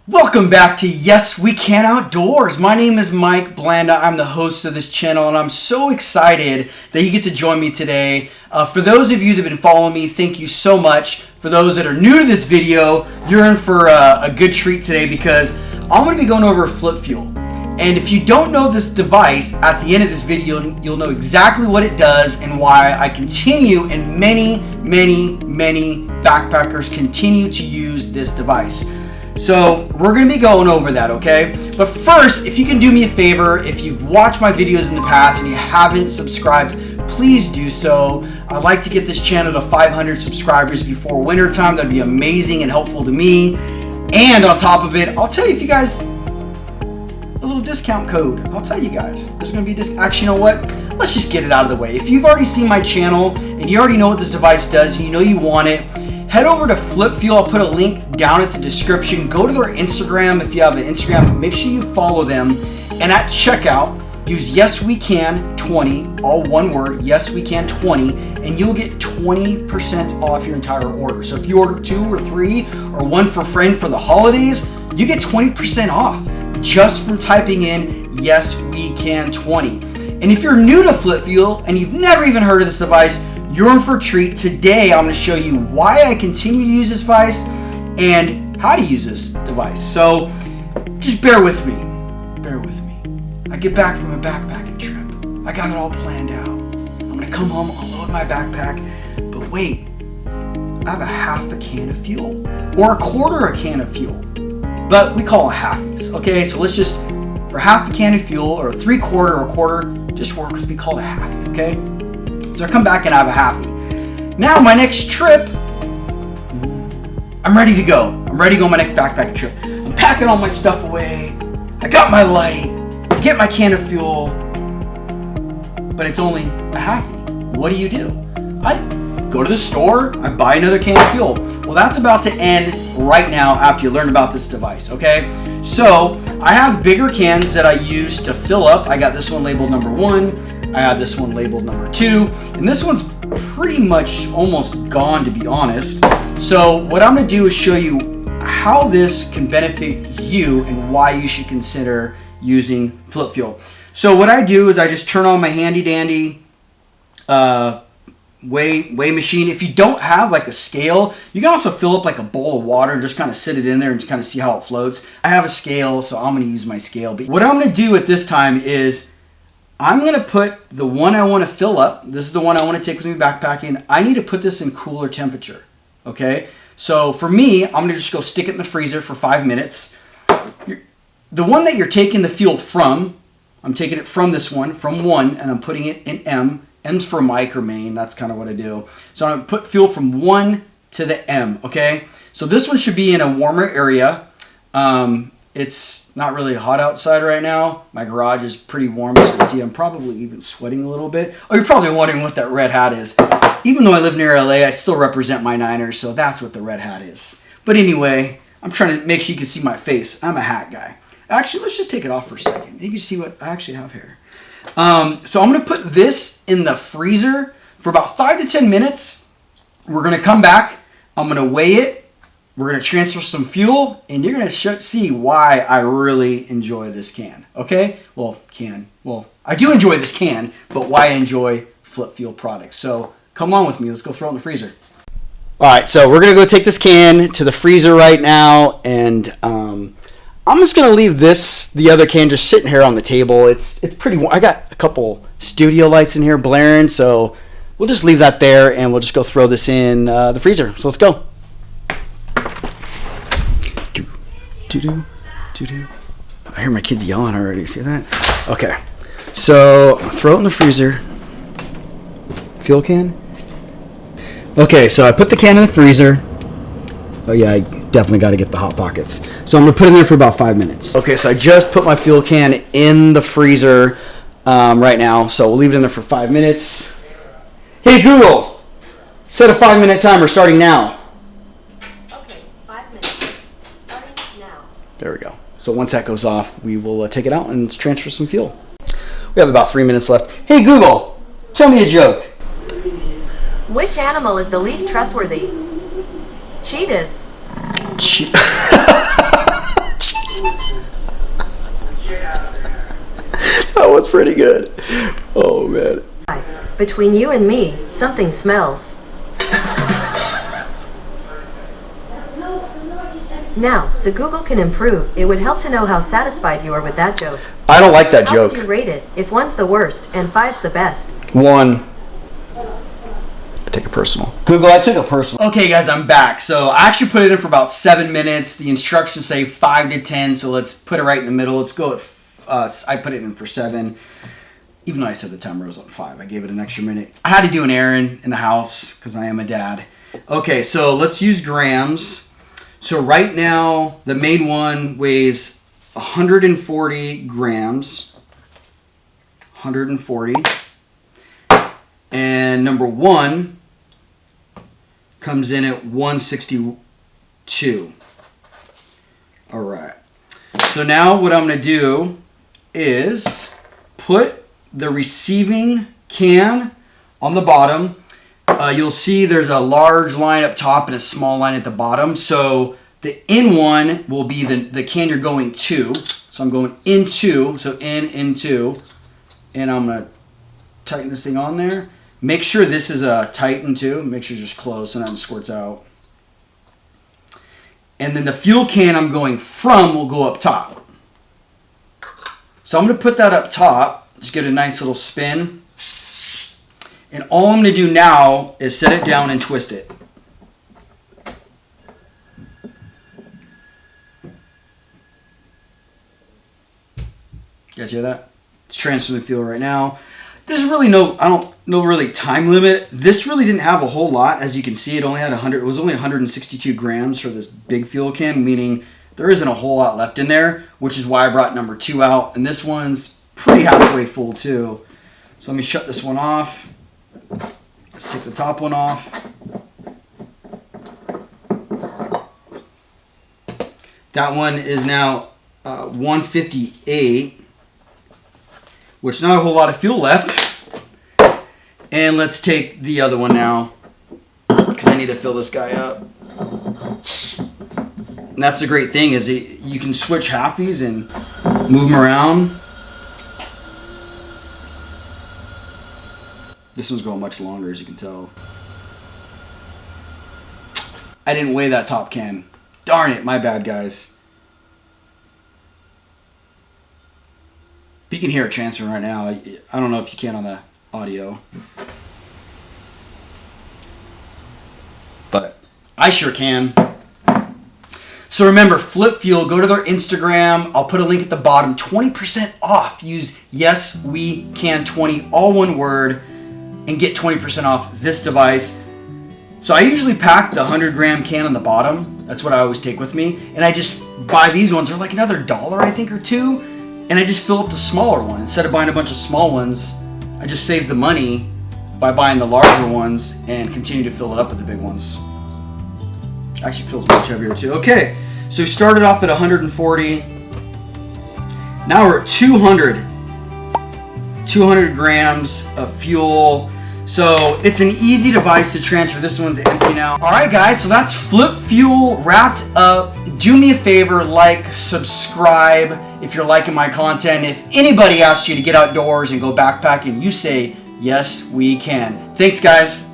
Welcome back to Yes We Can Outdoors. My name is Mike Blanda. I'm the host of this channel, and I'm so excited that you get to join me today. For those of you that have been following me, thank you so much. For those that are new to this video, you're in for a good treat today because I'm going to be going over Flip Fuel. And if you don't know this device, at the end of this video, you'll know exactly what it does and why I continue and many backpackers continue to use this device. So we're going to be going over that, okay? But first, if you can do me a favor, if you've watched my videos in the past and you haven't subscribed, please do so. I'd like to get this channel to 500 subscribers before winter time. That'd be amazing and helpful to me. And on top of it, I'll tell you if you guys, a little discount code. I'll tell you guys, there's going to be actually, you know what? Let's just get it out of the way. If you've already seen my channel and you already know what this device does, you know you want it, head over to Flip Fuel. I'll put a link down at the description. Go to their Instagram if you have an Instagram. Make sure you follow them. And at checkout, use YesWeCan20, all one word, YesWeCan20, and you'll get 20% off your entire order. So if you order 2 or 3 or 1 for friend for the holidays, you get 20% off just from typing in YesWeCan20. And if you're new to Flip Fuel and you've never even heard of this device, you're in for a treat. Today, I'm going to show you why I continue to use this device and how to use this device. So just bear with me. Bear with me. I get back from a backpacking trip. I got it all planned out. I'm going to come home, unload my backpack. But wait, I have a half a can of fuel or a quarter a can of fuel. But we call it halfies. Okay, so let's just, for half a can of fuel or a 3/4 or a quarter, just work because we call it a halfie, okay? So I come back and I have a halfie. Now my next trip, I'm ready to go. I'm ready to go on my next backpacking trip. I'm packing all my stuff away. I got my light. I get my can of fuel. But it's only a halfie. What do? I go to the store. I buy another can of fuel. Well, that's about to end right now after you learn about this device, okay? So I have bigger cans that I use to fill up. I got this one labeled number 1. I have this one labeled number 2, and this one's pretty much almost gone, to be honest. So what I'm going to do is show you how this can benefit you and why you should consider using Flip Fuel. So what I do is I just turn on my handy dandy weigh machine. If you don't have like a scale, you can also fill up like a bowl of water and just kind of sit it in there and kind of see how it floats. I have a scale, so I'm going to use my scale. But what I'm going to do at this time is I'm going to put the one I want to fill up. This is the one I want to take with me backpacking. I need to put this in cooler temperature. Okay? So for me, I'm going to just go stick it in the freezer for 5 minutes. The one that you're taking the fuel from, I'm taking it from this one, from 1, and I'm putting it in M. M's for Mike or Maine. That's kind of what I do. So I'm going to put fuel from 1 to the M. Okay? So this one should be in a warmer area. It's not really hot outside right now. My garage is pretty warm, as you can see. I'm probably even sweating a little bit. Oh, you're probably wondering what that red hat is. Even though I live near LA, I still represent my Niners, so that's what the red hat is. But anyway, I'm trying to make sure you can see my face. I'm a hat guy. Actually, let's just take it off for a second. You can see what I actually have here. So I'm going to put this in the freezer for about 5 to 10 minutes. We're going to come back. I'm going to weigh it. We're going to transfer some fuel, and you're going to see why I really enjoy this can. Okay? Well, I do enjoy this can, but why I enjoy Flip Fuel products. So come on with me. Let's go throw it in the freezer. All right, so we're going to go take this can to the freezer right now, and I'm just going to leave the other can just sitting here on the table. It's pretty warm. I got a couple studio lights in here blaring, so we'll just leave that there, and we'll just go throw this in the freezer. So let's go. I hear my kids yelling already. See that? Okay. So throw it in the freezer. Fuel can. Okay, so I put the can in the freezer. Oh yeah, I definitely got to get the hot pockets. So I'm gonna put it in there for about 5 minutes. Okay, so I just put my fuel can in the freezer right now. So we'll leave it in there for 5 minutes. Hey Google, set a 5-minute timer starting now. There we go. So once that goes off, we will take it out and transfer some fuel. We have about 3 minutes left. Hey Google, tell me a joke. Which animal is the least trustworthy? Cheetahs. pretty good. Oh, man. Between you and me, something smells. Now, so Google can improve, it would help to know how satisfied you are with that joke. I don't like that How joke. would you rate it if 1's the worst and 5's the best? 1. I take it personal. Google, I took it personal. Okay, guys, I'm back. So I actually put it in for about 7 minutes. The instructions say 5 to 10, so let's put it right in the middle. Let's go at, I put it in for 7. Even though I said the timer was on 5, I gave it an extra minute. I had to do an errand in the house because I am a dad. Okay, so let's use grams. So right now, the main one weighs 140 grams. 140. And number 1 comes in at 162. All right. So now what I'm going to do is put the receiving can on the bottom. You'll see there's a large line up top and a small line at the bottom. So the in one will be the can you're going to. So I'm going into, so into, and I'm going to tighten this thing on there. Make sure this is tightened too. Make sure it's just close so nothing squirts out. And then the fuel can I'm going from will go up top. So I'm going to put that up top. Just get a nice little spin. And all I'm going to do now is set it down and twist it. You guys hear that? It's transferring the fuel right now. There's really no really time limit. This really didn't have a whole lot. As you can see, it only had 100. It was only 162 grams for this big fuel can, meaning there isn't a whole lot left in there, which is why I brought number 2 out. And this one's pretty halfway full too. So let me shut this one off. Let's take the top one off. That one is now 158, which not a whole lot of fuel left. And let's take the other one now, because I need to fill this guy up. And that's the great thing is you can switch halfies and move them around. This one's going much longer, as you can tell. I didn't weigh that top can. Darn it, my bad, guys. But you can hear it transferring right now. I don't know if you can on the audio. But I sure can. So remember, Flip Fuel, go to their Instagram. I'll put a link at the bottom. 20% off. Use YesWeCan20, all one word, and get 20% off this device. So I usually pack the 100-gram can on the bottom. That's what I always take with me. And I just buy these ones. They're like another $1, I think, or $2. And I just fill up the smaller one. Instead of buying a bunch of small ones, I just save the money by buying the larger ones and continue to fill it up with the big ones. Actually feels much heavier too. Okay, so we started off at 140. Now we're at 200 grams of fuel. So it's an easy device to transfer. This one's empty now. All right, guys, so that's Flip Fuel wrapped up. Do me a favor, like, subscribe if you're liking my content. If anybody asks you to get outdoors and go backpacking, you say, yes, we can. Thanks, guys.